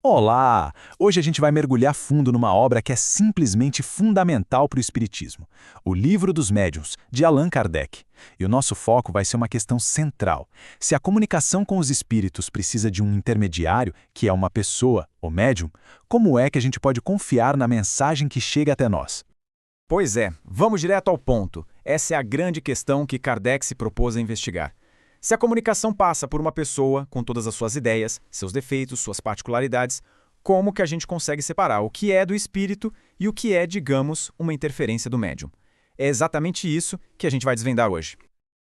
Olá! Hoje a gente vai mergulhar fundo numa obra que é simplesmente fundamental para o Espiritismo, o Livro dos Médiuns, de Allan Kardec. E o nosso foco vai ser uma questão central. Se a comunicação com os espíritos precisa de um intermediário, que é uma pessoa, o médium, como é que a gente pode confiar na mensagem que chega até nós? Pois é, vamos direto ao ponto. Essa é a grande questão que Kardec se propôs a investigar. Se a comunicação passa por uma pessoa, com todas as suas ideias, seus defeitos, suas particularidades, como que a gente consegue separar o que é do espírito e o que é, digamos, uma interferência do médium? É exatamente isso que a gente vai desvendar hoje.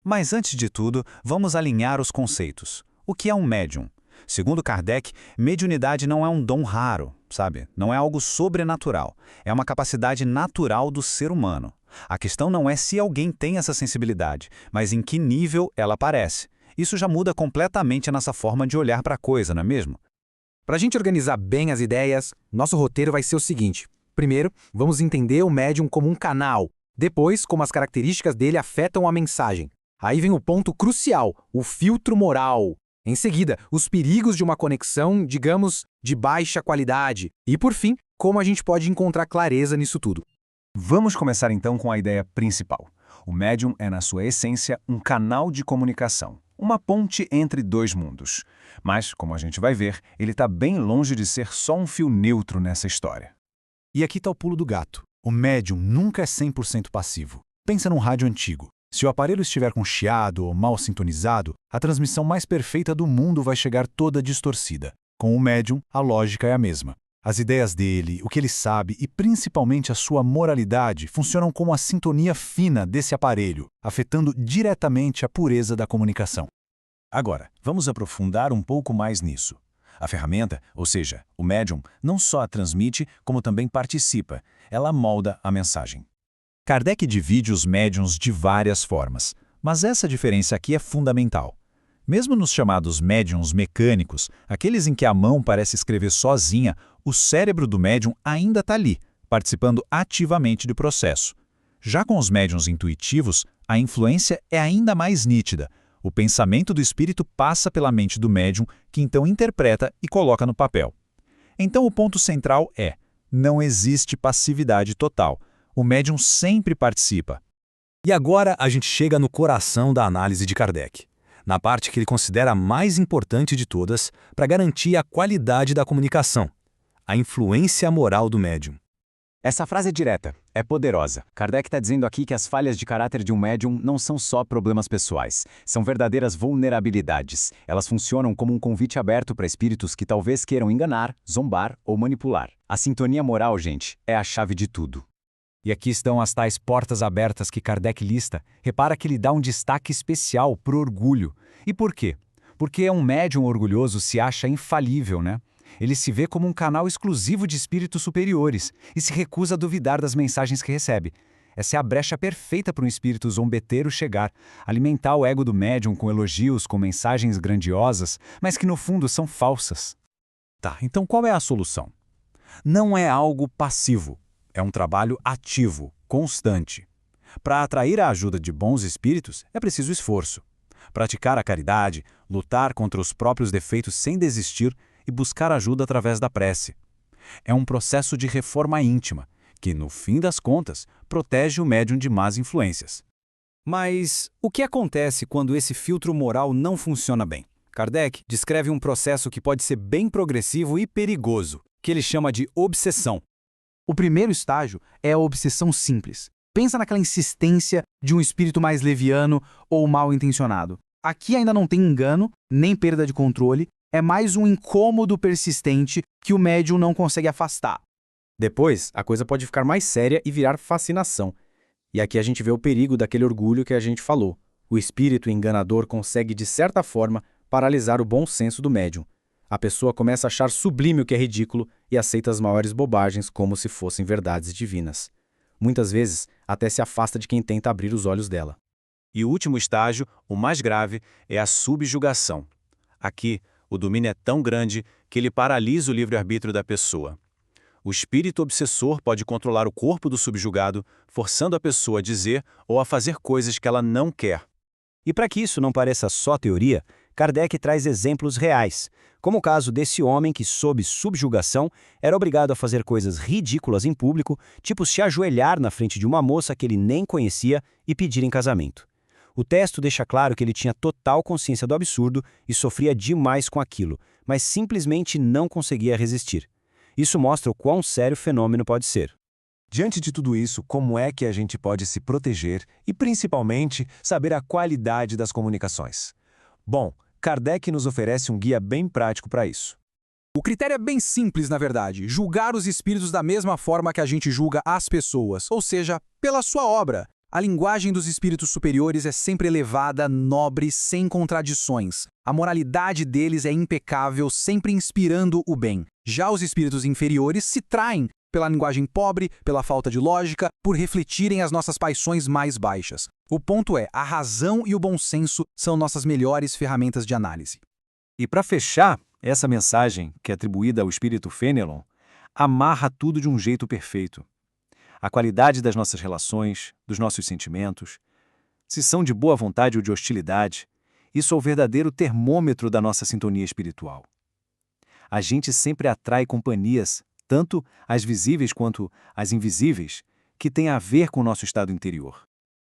Mas antes de tudo, vamos alinhar os conceitos. O que é um médium? Segundo Kardec, mediunidade não é um dom raro, sabe? Não é algo sobrenatural. É uma capacidade natural do ser humano. A questão não é se alguém tem essa sensibilidade, mas em que nível ela aparece. Isso já muda completamente a nossa forma de olhar para a coisa, não é mesmo? Para a gente organizar bem as ideias, nosso roteiro vai ser o seguinte. Primeiro, vamos entender o médium como um canal. Depois, como as características dele afetam a mensagem. Aí vem o ponto crucial, o filtro moral. Em seguida, os perigos de uma conexão, digamos, de baixa qualidade. E, por fim, como a gente pode encontrar clareza nisso tudo. Vamos começar então com a ideia principal. O médium é, na sua essência, um canal de comunicação, uma ponte entre dois mundos. Mas, como a gente vai ver, ele está bem longe de ser só um fio neutro nessa história. E aqui está o pulo do gato. O médium nunca é 100% passivo. Pensa num rádio antigo. Se o aparelho estiver com chiado ou mal sintonizado, a transmissão mais perfeita do mundo vai chegar toda distorcida. Com o médium, a lógica é a mesma. As ideias dele, o que ele sabe e principalmente a sua moralidade funcionam como a sintonia fina desse aparelho, afetando diretamente a pureza da comunicação. Agora, vamos aprofundar um pouco mais nisso. A ferramenta, ou seja, o médium, não só a transmite, como também participa. Ela molda a mensagem. Kardec divide os médiuns de várias formas, mas essa diferença aqui é fundamental. Mesmo nos chamados médiuns mecânicos, aqueles em que a mão parece escrever sozinha, o cérebro do médium ainda está ali, participando ativamente do processo. Já com os médiuns intuitivos, a influência é ainda mais nítida. O pensamento do espírito passa pela mente do médium, que então interpreta e coloca no papel. Então o ponto central é: não existe passividade total. O médium sempre participa. E agora a gente chega no coração da análise de Kardec, na parte que ele considera a mais importante de todas para garantir a qualidade da comunicação: a influência moral do médium. Essa frase é direta, é poderosa. Kardec está dizendo aqui que as falhas de caráter de um médium não são só problemas pessoais, são verdadeiras vulnerabilidades. Elas funcionam como um convite aberto para espíritos que talvez queiram enganar, zombar ou manipular. A sintonia moral, gente, é a chave de tudo. E aqui estão as tais portas abertas que Kardec lista. Repara que ele dá um destaque especial para o orgulho. E por quê? Porque um médium orgulhoso se acha infalível, né? Ele se vê como um canal exclusivo de espíritos superiores e se recusa a duvidar das mensagens que recebe. Essa é a brecha perfeita para um espírito zombeteiro chegar, alimentar o ego do médium com elogios, com mensagens grandiosas, mas que no fundo são falsas. Tá, então qual é a solução? Não é algo passivo. É um trabalho ativo, constante. Para atrair a ajuda de bons espíritos, é preciso esforço. Praticar a caridade, lutar contra os próprios defeitos sem desistir e buscar ajuda através da prece. É um processo de reforma íntima, que, no fim das contas, protege o médium de más influências. Mas o que acontece quando esse filtro moral não funciona bem? Kardec descreve um processo que pode ser bem progressivo e perigoso, que ele chama de obsessão. O primeiro estágio é a obsessão simples. Pensa naquela insistência de um espírito mais leviano ou mal intencionado. Aqui ainda não tem engano, nem perda de controle, é mais um incômodo persistente que o médium não consegue afastar. Depois, a coisa pode ficar mais séria e virar fascinação. E aqui a gente vê o perigo daquele orgulho que a gente falou. O espírito enganador consegue, de certa forma, paralisar o bom senso do médium. A pessoa começa a achar sublime o que é ridículo e aceita as maiores bobagens como se fossem verdades divinas. Muitas vezes, até se afasta de quem tenta abrir os olhos dela. E o último estágio, o mais grave, é a subjugação. Aqui, o domínio é tão grande que ele paralisa o livre-arbítrio da pessoa. O espírito obsessor pode controlar o corpo do subjugado, forçando a pessoa a dizer ou a fazer coisas que ela não quer. E para que isso não pareça só teoria, Kardec traz exemplos reais, como o caso desse homem que, sob subjugação, era obrigado a fazer coisas ridículas em público, tipo se ajoelhar na frente de uma moça que ele nem conhecia e pedir em casamento. O texto deixa claro que ele tinha total consciência do absurdo e sofria demais com aquilo, mas simplesmente não conseguia resistir. Isso mostra o quão sério o fenômeno pode ser. Diante de tudo isso, como é que a gente pode se proteger e, principalmente, saber a qualidade das comunicações? Bom, Kardec nos oferece um guia bem prático para isso. O critério é bem simples, na verdade: julgar os espíritos da mesma forma que a gente julga as pessoas, ou seja, pela sua obra. A linguagem dos espíritos superiores é sempre elevada, nobre, sem contradições. A moralidade deles é impecável, sempre inspirando o bem. Já os espíritos inferiores se traem pela linguagem pobre, pela falta de lógica, por refletirem as nossas paixões mais baixas. O ponto é, a razão e o bom senso são nossas melhores ferramentas de análise. E para fechar, essa mensagem, que é atribuída ao espírito Fenelon, amarra tudo de um jeito perfeito. A qualidade das nossas relações, dos nossos sentimentos, se são de boa vontade ou de hostilidade, isso é o verdadeiro termômetro da nossa sintonia espiritual. A gente sempre atrai companhias, tanto as visíveis quanto as invisíveis, que têm a ver com o nosso estado interior.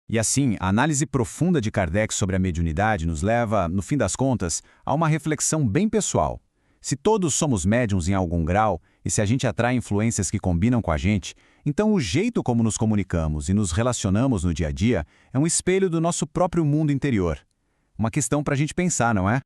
E assim, a análise profunda de Kardec sobre a mediunidade nos leva, no fim das contas, a uma reflexão bem pessoal. Se todos somos médiuns em algum grau, e se a gente atrai influências que combinam com a gente, então o jeito como nos comunicamos e nos relacionamos no dia a dia é um espelho do nosso próprio mundo interior. Uma questão para a gente pensar, não é?